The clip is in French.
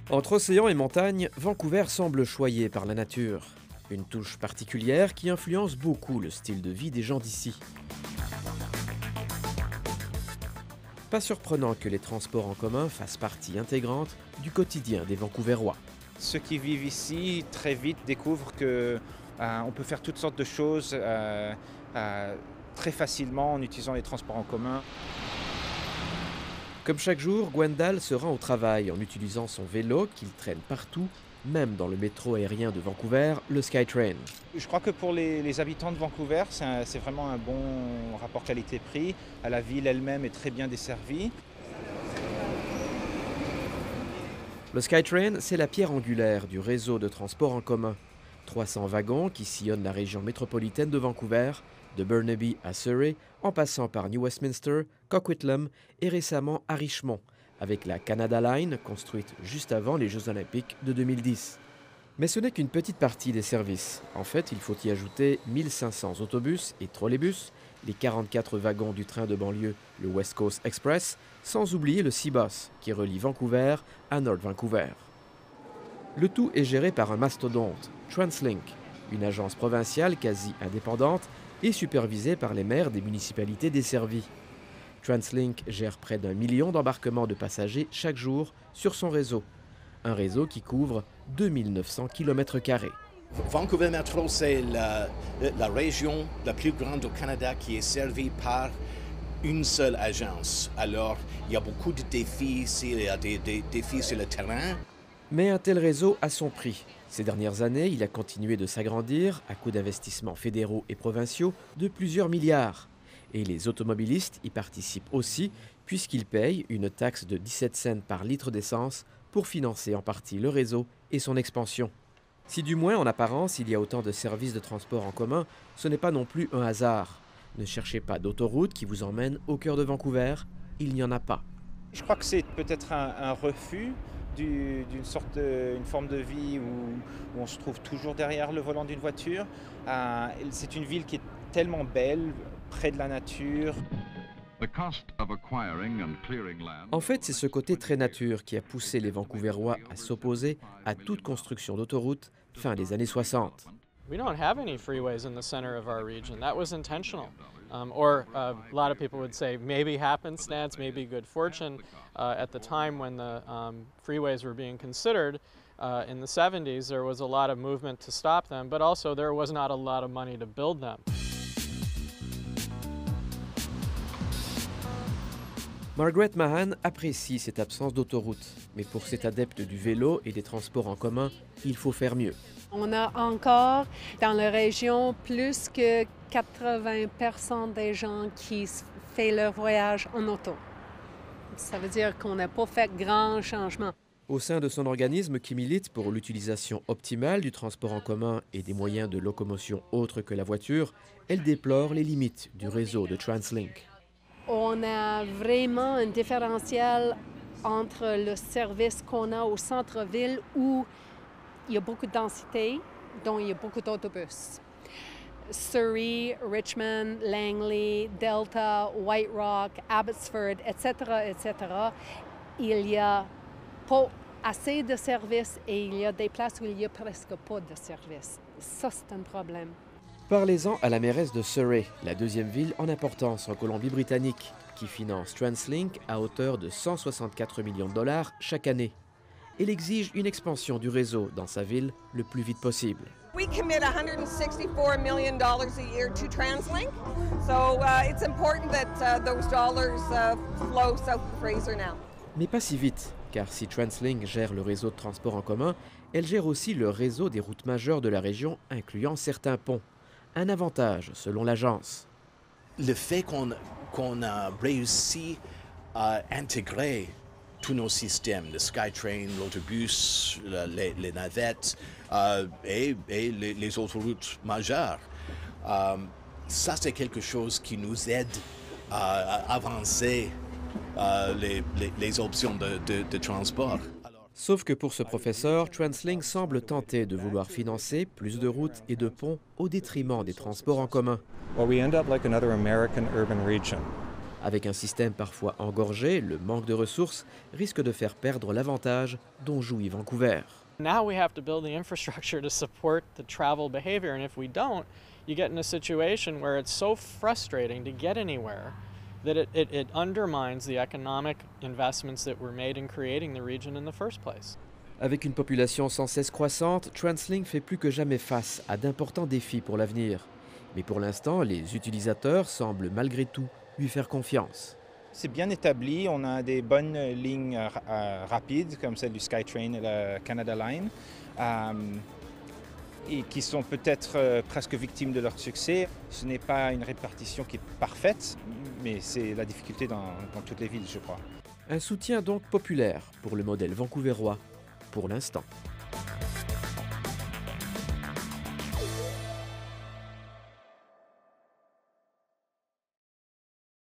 Entre océan et montagne, Vancouver semble choyé par la nature. Une touche particulière qui influence beaucoup le style de vie des gens d'ici. Pas surprenant que les transports en commun fassent partie intégrante du quotidien des Vancouverois. Ceux qui vivent ici très vite découvrent que on peut faire toutes sortes de choses très facilement en utilisant les transports en commun. Comme chaque jour, Gwendal se rend au travail en utilisant son vélo qu'il traîne partout, même dans le métro aérien de Vancouver, le SkyTrain. Je crois que pour les habitants de Vancouver, c'est vraiment un bon rapport qualité-prix. La ville elle-même est très bien desservie. Le SkyTrain, c'est la pierre angulaire du réseau de transport en commun. 300 wagons qui sillonnent la région métropolitaine de Vancouver, de Burnaby à Surrey, en passant par New Westminster, Coquitlam et récemment à Richmond, avec la Canada Line construite juste avant les Jeux Olympiques de 2010. Mais ce n'est qu'une petite partie des services. En fait, il faut y ajouter 1500 autobus et trolleybus, les 44 wagons du train de banlieue, le West Coast Express, sans oublier le Seabus, qui relie Vancouver à North Vancouver. Le tout est géré par un mastodonte, TransLink, une agence provinciale quasi indépendante et supervisée par les maires des municipalités desservies. TransLink gère près d'1 million d'embarquements de passagers chaque jour sur son réseau. Un réseau qui couvre 2900 km². Vancouver Metro, c'est la région la plus grande au Canada qui est servie par une seule agence. Alors, il y a beaucoup de défis ici, il y a des défis sur le terrain. Mais un tel réseau a son prix. Ces dernières années, il a continué de s'agrandir à coups d'investissements fédéraux et provinciaux de plusieurs milliards. Et les automobilistes y participent aussi, puisqu'ils payent une taxe de 17 cents par litre d'essence pour financer en partie le réseau et son expansion. Si du moins en apparence il y a autant de services de transport en commun, ce n'est pas non plus un hasard. Ne cherchez pas d'autoroute qui vous emmène au cœur de Vancouver, il n'y en a pas. Je crois que c'est peut-être un refus d'une forme de vie où on se trouve toujours derrière le volant d'une voiture. C'est une ville qui est tellement belle, près de la nature. En fait, c'est ce côté très nature qui a poussé les Vancouverois à s'opposer à toute construction d'autoroute fin des années 60. We don't have any freeways in the center of our region. That was intentional. A lot of people would say maybe happenstance, maybe good fortune. At the time when the freeways were being considered in the 70s, there was a lot of movement to stop them, but also there was not a lot of money to build them. Margaret Mahan apprécie cette absence d'autoroute, mais pour cet adepte du vélo et des transports en commun, il faut faire mieux. On a encore dans la région plus que 80% des gens qui font leur voyage en auto. Ça veut dire qu'on n'a pas fait grand changement. Au sein de son organisme qui milite pour l'utilisation optimale du transport en commun et des moyens de locomotion autres que la voiture, elle déplore les limites du réseau de TransLink. On a vraiment un différentiel entre le service qu'on a au centre-ville où il y a beaucoup de densité, donc il y a beaucoup d'autobus. Surrey, Richmond, Langley, Delta, White Rock, Abbotsford, etc., il n'y a pas assez de services et il y a des places où il n'y a presque pas de services. Ça, c'est un problème. Parlez-en à la mairesse de Surrey, la deuxième ville en importance en Colombie-Britannique, qui finance TransLink à hauteur de 164 millions de dollars chaque année. Elle exige une expansion du réseau dans sa ville le plus vite possible. We commit $164 million a year to TransLink, so it's important that those dollars flow south of Fraser now. Mais pas si vite, car si TransLink gère le réseau de transport en commun, elle gère aussi le réseau des routes majeures de la région, incluant certains ponts. Un avantage, selon l'agence. Le fait qu'on a réussi à intégrer tous nos systèmes, le SkyTrain, l'autobus, les navettes et les autoroutes majeures, ça c'est quelque chose qui nous aide à avancer les options de transport. Sauf que pour ce professeur, TransLink semble tenter de vouloir financer plus de routes et de ponts au détriment des transports en commun. Well, we end up like another American urban region. Avec un système parfois engorgé, le manque de ressources risque de faire perdre l'avantage dont jouit Vancouver. Now we have to build the infrastructure to support the travel behavior, and if we don't, you get in a situation where it's so frustrating to get anywhere that it undermines the economic investments that were made in creating the region in the first place. Avec une population sans cesse croissante, TransLink fait plus que jamais face à d'importants défis pour l'avenir. Mais pour l'instant, les utilisateurs semblent malgré tout lui faire confiance. C'est bien établi, on a des bonnes lignes rapides comme celle du SkyTrain et la Canada Line et qui sont peut-être presque victimes de leur succès. Ce n'est pas une répartition qui est parfaite, mais c'est la difficulté dans toutes les villes, je crois. Un soutien donc populaire pour le modèle vancouvérois pour l'instant.